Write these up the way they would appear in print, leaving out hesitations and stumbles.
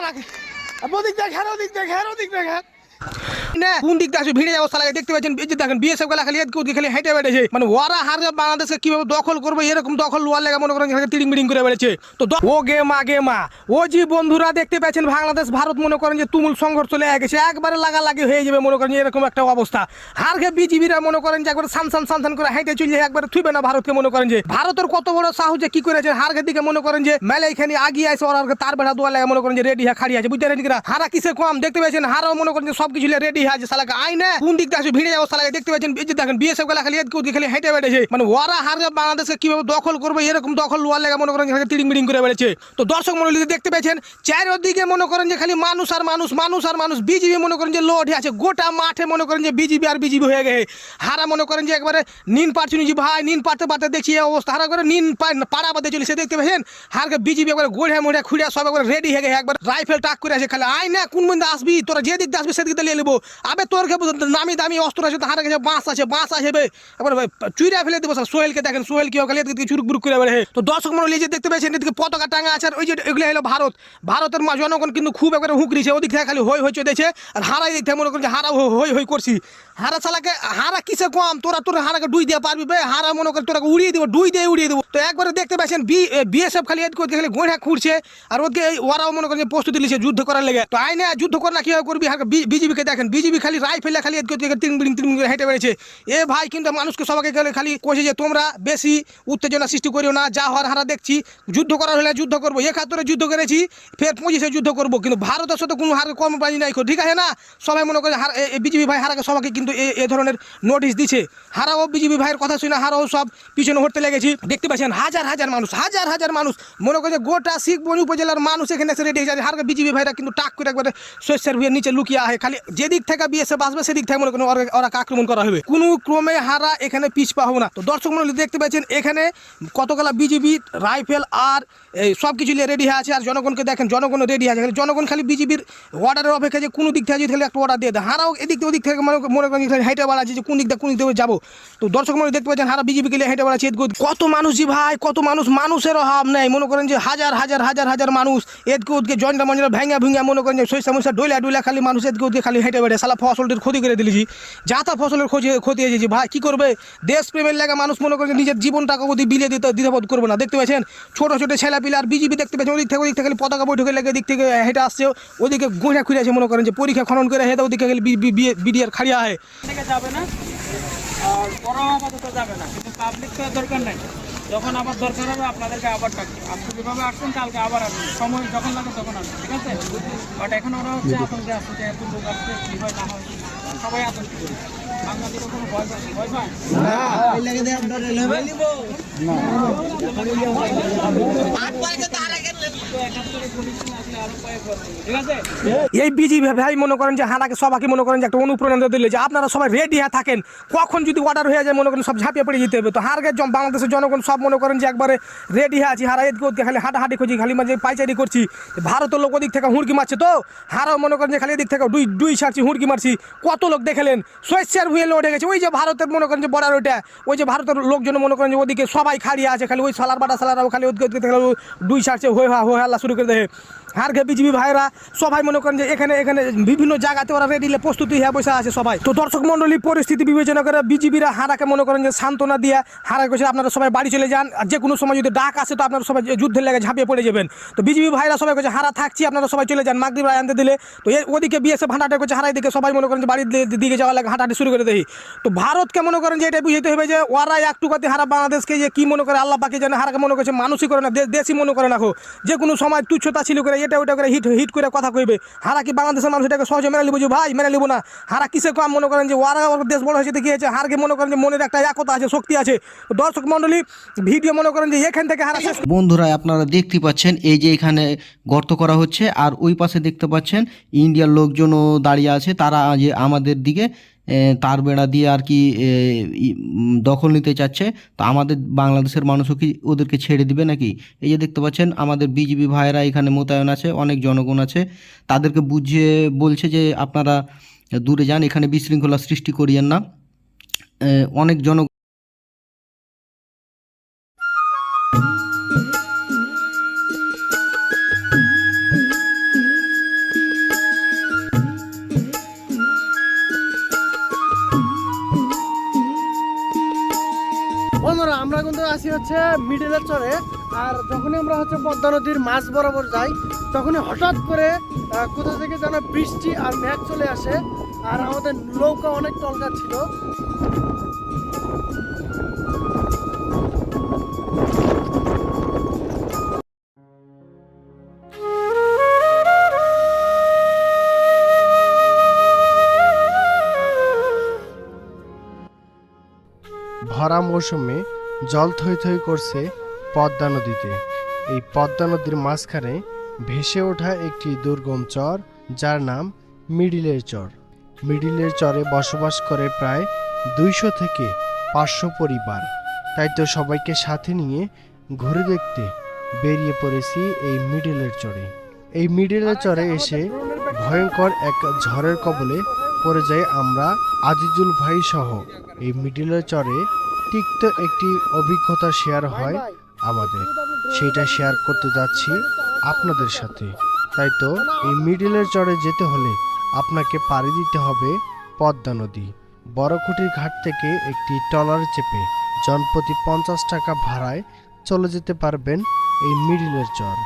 শালাকে ওদিক দেখ হ্যাঁ ওদিক দেখ হ্যাঁ ওদিক দেখ হ্যাঁ না কোন দিকটা আসবে ভিড়ে যাবো শালাকে দেখতে পাচ্ছেন এই যে দেখেন বিএসএফ গুলা খালি এদিকে খালি হেঁটে বেড়েছে মানে ওরা হারে বাংলাদেশকে কিভাবে দখল করবে এরকম দখল লোয়ার লেগে মনে করেন তিড়িং বিড়িং করে বেড়েছে তো ও গে মা ও জি বন্ধুরা দেখতে পাচ্ছেন বাংলাদেশ ভারত মনে করেন যে তুমুল সংঘর্ষ লেগে গেছে একবারে লাগালাগি হয়ে যাবে মনে করেন এরকম একটা অবস্থা হারকে বিজিবিরা মনে করেন যে একবার সান করে হেঁটে চলে একবারে থুইবে না ভারতকে মনে করেন যে ভারতের কত বড় সাহস যে কি করেছে হারকে দিকে মনে করেন যে মেলে এখানে আগিয়ে আসে ওরা তার বেড়া দোয়া লাগে মনে করেন যে রেডি হয়ে খাড়ি আছে বুঝতে পারেন কিনা হারা কিসে কম দেখতে পাচ্ছেন হারাও মনে করেন যে সবকিছু রেডি আছে শালাকে আইনে কোন দিকটা আসবে ভিড়ে যাবো শালাকে দেখতে পাচ্ছেন এই যে দেখেন বিএসএফ গুলা খালি এদিকে খালি হেঁটে বেড়েছে মানে ওরা হারে বাংলাদেশকে কিভাবে দখল করবে এরকম দখল লোয়ার লেগে মনে করেন তিড়িং বিড়িং করে বেড়েছে তো দর্শক মন্ডলী দেখতে পাচ্ছেন চারিদিকে মনে করেন যে খালি মানুষ আর মানুষ বিজিবি মনে করেন যে লোড আছে গোটা মাঠে মনে করেন যে বিজিবি হয়ে গেছে হারা মনে করেন যে একবারে নিন পারছি জি ভাই নিন পারতে দেখছি এই অবস্থা হারা করে নিন পাড়া বাদে চলেছে দেখতে পাচ্ছেন হারকে বিজিবি একবার গোড়ে মোড়ে খুঁড়ে সব একবার রেডি হয়ে গেছে একবার রাইফেল টাক করে আছে খালি আই না কোন বন্ধু আসবি তোরা যে দিক আসবি সেদিকে নিয়ে নেবো আবে তোর নামি দামি অস্ত্র আছে হারা গেছে বাঁশ আছে একবার চুইরা ফেলে দেবো সোহেলকে দেখেন সোহেল কি খালি এদিকে চুরুক বুরুক করে বেড়ে তো দর্শক মন্ডলী যে দেখতে পেয়েছেন এদিকে পতাকা টাঙা আছে আর ওই যে এগুলো হলো ভারতের জনগণ কিন্তু খুব একবারে হুঁকরিছে ওদিক থেকে খালি হই চলেছে আর হারাই দিক থেকে মনে করেন যে হারা হই করছি হারা চালাকে হারা কিসে কম তোরা হারাকে ডুই দিয়ে পারবি বে হারা মনে করে তোরা উড়িয়ে দেবো উড়িয়ে দেবো তো একবারে দেখতে পাচ্ছেন বিএসএফ খালি এদিকে খালি গোড়া খুঁড়ছে আর ওদিকে ওরাও মনে করেন প্রস্তুতি নিচ্ছে যুদ্ধ করার লেগে তো আইনে যুদ্ধ করে না কিভাবে করবি বিজিবিকে দেখেন বিজিবি খালি রাইফেলে খালি এদিকে তিন বিড়িং হেঁটে বেড়েছে এ ভাই কিন্তু মানুষকে সবাইকে খালি কইছে যে তোমরা বেশি উত্তেজনা সৃষ্টি করিও না যা হওয়ার হারা দেখছি যুদ্ধ করার হলে যুদ্ধ করবো 71 যুদ্ধ করেছি ফের 25 যুদ্ধ করবো কিন্তু ভারতের সাথে কোনো হার কম পানি নাই ঠিক আছে না সবাই মনে করে বিজিবি ভাই হারাকে সবাইকে কিন্তু এ ধরনের নোটিশ দিচ্ছে হারাও বিজিবি ভাইয়ের কথা শুনে হারাও সব পিছনে হতে লেগেছি দেখতে পাচ্ছেন হাজার মানুষ মনে করে গোটা শিখবনি উপজেলার মানুষ এখানে এসে রেডি হয়ে হারকে বিজিবি ভাইরা কিন্তু টাক করে একবারে শস্যের ভুঁয়ের নিচে লুকিয়ে আহে খালি যেদিক থেকে বিএসএফ আসবে সেদিক থেকে মনে করেন ওরা আক্রমণ করা হবে কোনো ক্রমে হারা এখানে পিছপা হবে না তো দর্শক মন্ডলী দেখতে পাচ্ছেন এখানে কতগুলা বিজিবি রাইফেল আর সব কিছু নিয়ে রেডি হয়ে আছে আর জনগণকে দেখেন জনগণ রেডি আছে জনগণ খালি বিজিবির অর্ডারের অপেক্ষা যে কোনো দিক থেকে যদি একটা অর্ডার দিয়ে দেয় হারাও এদিক থেকে ওদিক থেকে মনে করেন হেঁটে বেড়াচ্ছে যে কোন দিক থেকে যাবো তো দর্শক মন্ডলী দেখতে পাচ্ছেন হারা বিজিবিকে নিয়ে হেঁটে বেড়াচ্ছে কত মানুষ জি ভাই কত মানুষের অভাব নেই মনে করেন যে হাজার মানুষ এদিকে ওদিকে জয়েন্টা মঞ্জরা ভেঙে মনে করেন যে সৈসা ডইলা খালি মানুষ এদিকে ওদিকে খালি হেঁটে বেড়ে সালা ফসলটির ক্ষতি করে দিলেছি যা তা ফসলের ক্ষতি হয়েছে ভাই কি করবে দেশ প্রেমের লাগে মানুষ মনে করেন নিজের জীবনটাকে ওদি বিলিয়ে দ্বিধাবোধ করবে না দেখতে পাচ্ছেন ছোট ছেলেপিলে আর বিজিবি দেখতে পাচ্ছেন ওদিক থেকে পতাকা বৈঠকের লেগে দিক থেকে হেঁটে আসছে ওদিকে গোঁড়া খুঁড়ে আছে মনে করেন যে পরীক্ষা খনন করে হেঁটে ওদিকে বিডিআর খাড়িয়া হয় যাবে না আর পড়াও আপাতত যাবে না কিন্তু পাবলিক তো দরকার নাই যখন আবার দরকার হবে আপনাদেরকে আবার ডাকবে আজকে যেভাবে আসছেন কালকে আবার আসবেন সময় যখন লাগে তখন আসবেন ঠিক আছে বাট এখন ওরা হচ্ছে আতঙ্কে আসছে যে এত লোক আসছে কী হয় না হয় সবাই আতঙ্ক করি বাংলাদেশের কোনো ভয় পায় এই বিজিবি ভাই মনে করেন যে হানাকে সবাইকে মনে করেন যে একটা অনুপ্রেরণা দিলে যে আপনারা সবাই রেডি হয়ে থাকেন কখন যদি অর্ডার হয়ে যায় মনে করেন সব ঝাঁপিয়ে পড়ে যেতে হবে তো হারকে বাংলাদেশের জনগণ সব মনে করেন যে একবারে রেডি হয়ে আছি হারা এদিকে খালি হাঁটাহাঁটি খুঁজি খালি মাঝে পাইচারি করছি ভারতের লোক ওদিক থেকে হুড়কি মারছে তো হারাও মনে করেন যে খালি এদিক থেকে দুই ছাড়ছি হুড়কি মারছি কত লোক দেখলেন শস্যের ভুয়ে উঠে গেছে ওই যে ভারতের মনে করেন যে বর্ডার ওইটা ওই যে ভারতের লোকজন মনে করেন যে ওদিকে সবাই খাড়িয়ে আছে খালি ওই সালারাও খালি ওদিকে দুই ছাড়ছে হয়ে হাল্লা শুরু করে দেয় হারকে বিজিবি ভাইরা সবাই মনে করেন যে এখানে বিভিন্ন জায়গাতে ওরা রেডি প্রস্তুতি হয়ে বসে আছে সবাই তো দর্শক মন্ডলী পরিস্থিতি বিবেচনা করে বিজিবিরা হারাকে মনে করেন যে সান্ত্বনা দিয়ে হারা কইছে আপনারা সবাই বাড়ি চলে যান আর যে কোনো সময় যদি ডাক আসে তো আপনারা সবাই যুদ্ধের লেগে ঝাঁপিয়ে পড়ে যাবেন তো বিজিবি ভাইরা সবাই কইছে হারা থাকছি আপনারা সবাই চলে যান মাগরিব আনতে দিলে তো ওদিকে বিএসএফ হাঁটাহাঁটি করছে হারাই দিকে সবাই মনে করেন যে বাড়ির দিকে যাওয়ার লাগে হাঁটাহাঁটি শুরু করে দেয় তো ভারতকে মনে করেন যে এটা বুঝতে হবে যে ওরা একটু কাতে হারা বাংলাদেশকে যে কি মনে করে আল্লাহ পাকে জানে হারাকে মনে করছে মানুষই করে না দেশই মনে করে না যে কোনো সময় তুচ্ছতা ছিল করে এটা ওটা করে হিট করে কথা কইবে হারা কি বাংলাদেশের মানুষ এটাকে সহজে মেনে লিব যে ভাই মেনে লিব না হারা কিসে কম মনে করেন যে ওরা দেশ বড় হয়েছে দেখিয়েছে হারকে মনে করেন যে মনের একটা একতা আছে শক্তি আছে দর্শক মন্ডলী ভিডিও মনে করেন যে এখান থেকে হারা শেষ বন্ধুরা আপনারা দেখতে পাচ্ছেন এই যে এখানে গর্ত করা হচ্ছে আর ওই পাশে দেখতে পাচ্ছেন ইন্ডিয়ার লোকজনও দাঁড়িয়ে আছে তারা যে আমাদের দিকে তার বেড়া দিয়ে আর কি দখল নিতে চাচ্ছে তো আমাদের বাংলাদেশের মানুষও কি ওদেরকে ছেড়ে দিবে নাকি এই যে দেখতে পাচ্ছেন আমাদের বিজিবি ভাইয়েরা এখানে মোতায়েন আছে অনেক জনগণ আছে তাদেরকে বুঝিয়ে বলছে যে আপনারা দূরে যান এখানে বিশৃঙ্খলা সৃষ্টি করিয়েন না অনেক জনগণ হচ্ছে মিডিলের চরে। আর যখনই আমরা হচ্ছে পদ্মা নদীর মাঝ বরাবর যাই তখনই হঠাৎ করে কোথা থেকে যেন বৃষ্টি আর মেঘ চলে আসে, আর আমাদের নৌকা অনেক টলকা ছিল। ভরা মৌসুমে জল থই থই করছে পদ্মা নদীতে। এই পদ্মা নদীর মাঝখানে ভেসে ওঠা একটি দুর্গম চর, যার নাম মিডিলের চর। মিডিলের চরে বসবাস করে প্রায় 200 থেকে 500 পরিবার। তাই তো সবাইকে সাথে নিয়ে ঘুরে দেখতে বেরিয়ে পড়েছি এই মিডিলের চরে। এই মিডিলের চরে এসে ভয়ঙ্কর এক ঝড়ের কবলে পড়ে যাই আমরা আজিজুল ভাই সহ। এই মিডিলের চরে তিক্ত একটি অভিজ্ঞতা শেয়ার হয় আমাদের, সেটা শেয়ার করতে যাচ্ছি আপনাদের সাথে। তাই তো এই মিডিলের চরে যেতে হলে আপনাকে পাড়ি দিতে হবে পদ্মা নদী। বড়কুটির ঘাট থেকে একটি ট্রলার চেপে জনপ্রতি 50 টাকা ভাড়ায় চলে যেতে পারবেন এই মিডিলের চর।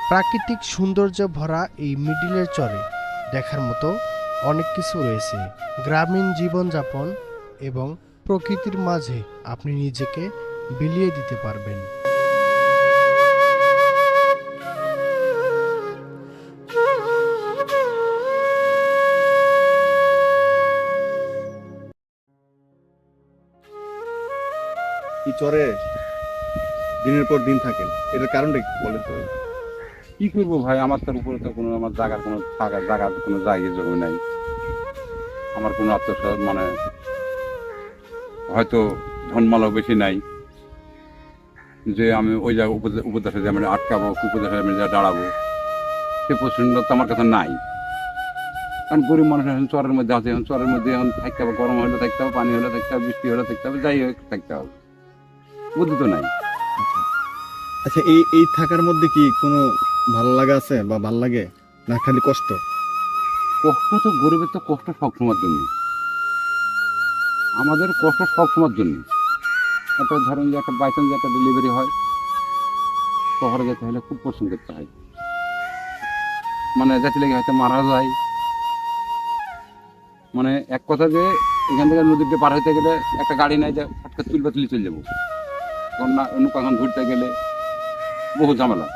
প্রাকৃতিক সৌন্দর্য ভরা এই মিডিলের চরে দেখার মতো অনেক কিছু রয়েছে। গ্রামীণ জীবনযাপন এবং প্রকৃতির মাঝে আপনি নিজেকে বিলিয়ে দিতে পারবেন। এই চরে দিনের পর দিন থাকেন, এটার কারণটা কি বলেন তো? কি করবো ভাই, আমার তার উপরে তো কোনো আমার জায়গার কোনো জায়গার কোনো জায়গা জমি নাই। আমার কোনো আত্মসহায়ক মানে হয়তো ধনমালাও বেশি নাই যে আমি ওই জায়গায় উপদেশে যে আমি আটকাবো, উপদেশে আমি যা দাঁড়াবো, সে প্রচন্ড তো আমার কাছে নাই। কারণ গরিব মানুষ এখন চরের মধ্যে আছে, এখন চরের মধ্যে এখন থাকতে হবে, গরম হলে থাকতে হবে, পানি হলে থাকতে হবে, বৃষ্টি হলে থাকতে হবে, যাই হোক থাকতে হবে, বুদ্ধি তো নাই। আচ্ছা, এই থাকার মধ্যে কি কোনো ভালো লাগা আছে বা ভাল লাগে না খালি কষ্ট? কষ্ট তো গরিবের তো কষ্ট সবসময়ের জন্য, আমাদের কষ্ট সবসময়ের জন্য। একটা ধরেন যে একটা বাইচান্স একটা ডেলিভারি হয়, শহরে যেতে হলে খুব পরিশ্রম করতে হয়, মানে যাতে লেগে হয়তো মারা যায়। মানে এক কথা যে এখান থেকে নদীতে পার হইতে গেলে একটা গাড়ি নাই যে ফটকা তুলবা তুলি চলে যাবো, তখন না অন্য কখন ঘুরতে গেলে বহু ঝামেলা।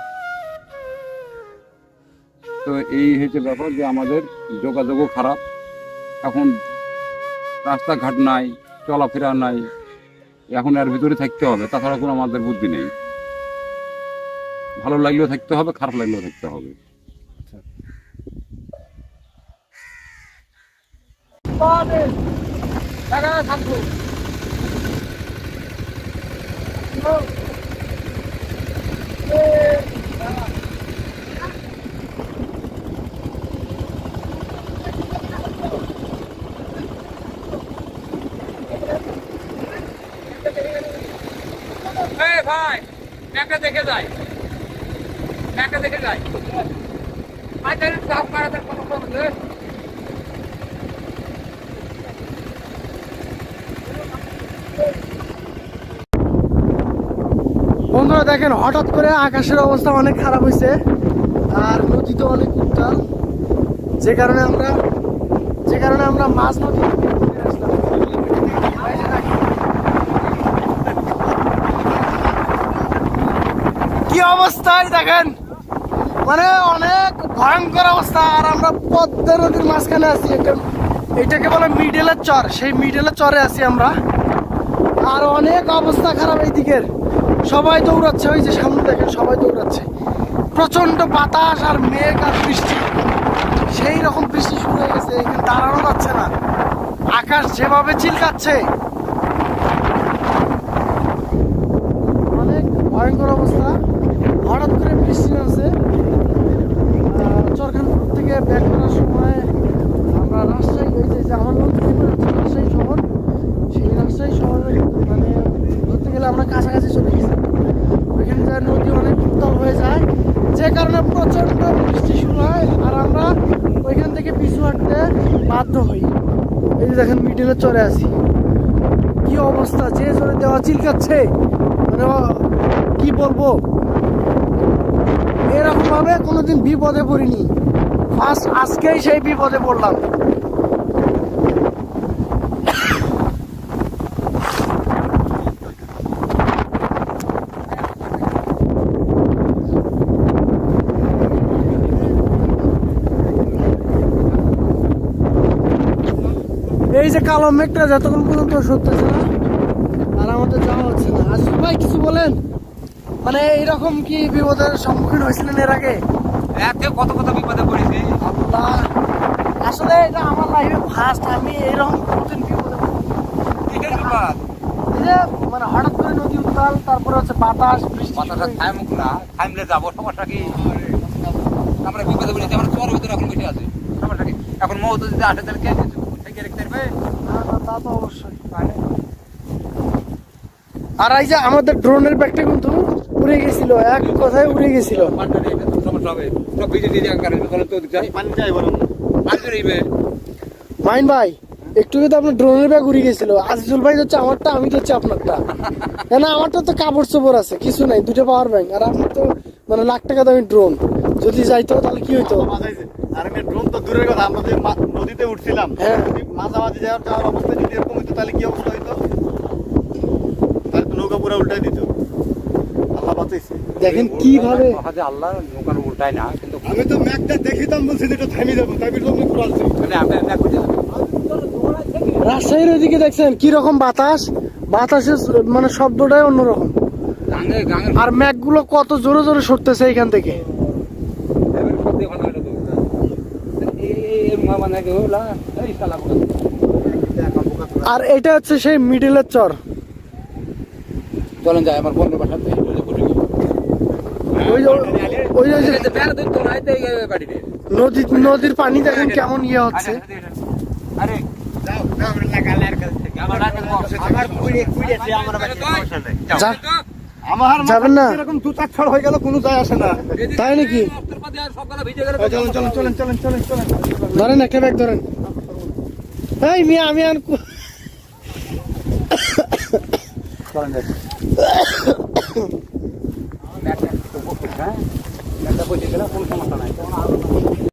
তো এই হচ্ছে ব্যাপার যে আমাদের যোগাযোগও খারাপ, এখন রাস্তাঘাট নাই, চলাফেরা নাই, এখন এর ভিতরে থাকতে হবে, তাছাড়া কোনো আমাদের বুদ্ধি নেই। ভালো লাগলেও থাকতে হবে, খারাপ লাগলেও থাকতে হবে। ভাই একটা দেখে যাই, একটা দেখে যাই। বন্ধুরা দেখেন, হঠাৎ করে আকাশের অবস্থা অনেক খারাপ হয়েছে আর নদী তো অনেক উত্তাল, যে কারণে আমরা মাছ নদী আসলাম। কি অবস্থায় দেখেন, মানে অনেক ভয়ঙ্কর অবস্থা। আর আমরা পদ্মা নদীর মাঝখানে আছি, এটাকে বলে মিডলের চর, সেই মিডলের চরে আছি আমরা। আর অনেক অবস্থা খারাপ এই দিকের, সবাই দৌড়াচ্ছে, ওই যে সামনে দেখেন সবাই দৌড়াচ্ছে। প্রচন্ড বাতাস আর মেঘ আর বৃষ্টি, সেই রকম বৃষ্টি শুরু হয়ে গেছে, এখানে দাঁড়ানো যাচ্ছে না, আকাশ যেভাবে চিলকাচ্ছে, অনেক ভয়ঙ্কর অবস্থা। হঠাৎ করে বৃষ্টি নামছে। চরখানপুর থেকে ব্যাক করার সময় আমরা রাজশাহী, ওই যে আমার নদী রাজশাহী শহর, সেই রাজশাহী শহরে মানে ধরতে গেলে আমরা কাছাকাছি চলে গেছি। ওইখানে যায় নদী অনেক উত্তাল হয়ে যায়, যে কারণে প্রচণ্ড বৃষ্টি শুরু হয় আর আমরা ওইখান থেকে পিছু হাঁটতে বাধ্য হই। এই যে দেখেন মিডিলের চরে আছি, কি অবস্থা, যে জোরে দেওয়া চিলকাচ্ছে, মানে কি বলবো, এরকম ভাবে কোনোদিন বিপদে পড়িনি, ফার্স্ট আজকেই সেই বিপদে পড়লাম। এই যে কালো মেঘটা যতক্ষণ পর্যন্ত সরতেছে না আর আমাদের যাওয়া হচ্ছে না। আর ভাই কিছু বলেন, মানে এইরকম কি বিপদের সম্মুখীন হয়েছিলেন এর আগে? কত কত বিপদে পড়েছি। আল্লাহ, আসলে এটা আমার লাইফে ফার্স্ট আমি এইরকম কোনোদিন বিপদে পড়িনি। কিসের বিপদ? এই যে মানে হঠাৎ করে নদী উত্তাল, তারপরে হচ্ছে বাতাস, বৃষ্টি। বাতাসটা থামুক না, থামলে যাবো, সমস্যা কি? আমরা বিপদে পড়েছি, আমরা চোর ভিতরে এখন বসে আছি, সমস্যা কি? এখন মৌত যদি আসে তাহলে কে কিছু থেকে রেখে দেবে? না, না, তা তো অবশ্যই। আর এই যে আমাদের ড্রোনের ব্যাগটা কিন্তু উড়ে গেছিল, এক কথায় উড়ে গেছিল। পাল্টা দিয়ে এটা তো সমস্যা হবে, সব ভিজে দিয়ে যাওয়ার কারণে তাহলে তো যাই পানি যাই বরং পানি রইবে। মাইন ভাই, একটু কিন্তু আপনার ড্রোনের ব্যাগ উড়ে গেছিল। আজিজুল ভাই হচ্ছে আমারটা, আমি তো হচ্ছে আপনারটা। কেন আমারটা তো কাপড় চোপড় আছে, কিছু নাই, দুটো পাওয়ার ব্যাংক। আর আপনার তো মানে লাখ টাকা দামি ড্রোন, যদি যাইতো তাহলে কি হইতো? আর আমি ড্রোন তো দূরের কথা, আমরা যে নদীতে উঠছিলাম, হ্যাঁ। যদি মাঝামাঝি যাওয়ার অবস্থা যদি এরকম হইতো তাহলে কি অবস্থা হইতো? তাহলে তো নৌকা পুরো উল্টাই দিত। আল্লাহ বাঁচাইছে। দেখেন কিভাবে আল্লাহ নৌকার উল্টায় না, কিন্তু আমি তো ম্যাকটা দেখিতাম, বলছি যে এটা থামি যাবো, তাই বলে আমি ঘুরাচ্ছি। আমি রাজশাহীর ওইদিকে দেখছেন কি রকম বাতাস, বাতাসের মানে শব্দটাই অন্যরকম। গাঙের আর ম্যাঘগুলো কত জোরে জোরে সরতেছে এখান থেকে। আর এটা হচ্ছে সেই মিডিলের চর। চলেন যায় আমার বন্ধুর বাসাতে ওই যে- ওই যে নদীর পানি দেখেন কেমন ইয়ে হচ্ছে। আমার যাবেন না? এরকম দু চার ছড় হয়ে গেল, কোনো যায় আসে না। তাই নাকি? চলেন চলেন চলেন চলেন চলেন চলেন। ধরেন একটা ব্যাগ ধরেন। এই মিয়া, আমি আর কোনো সমস্যা নাই।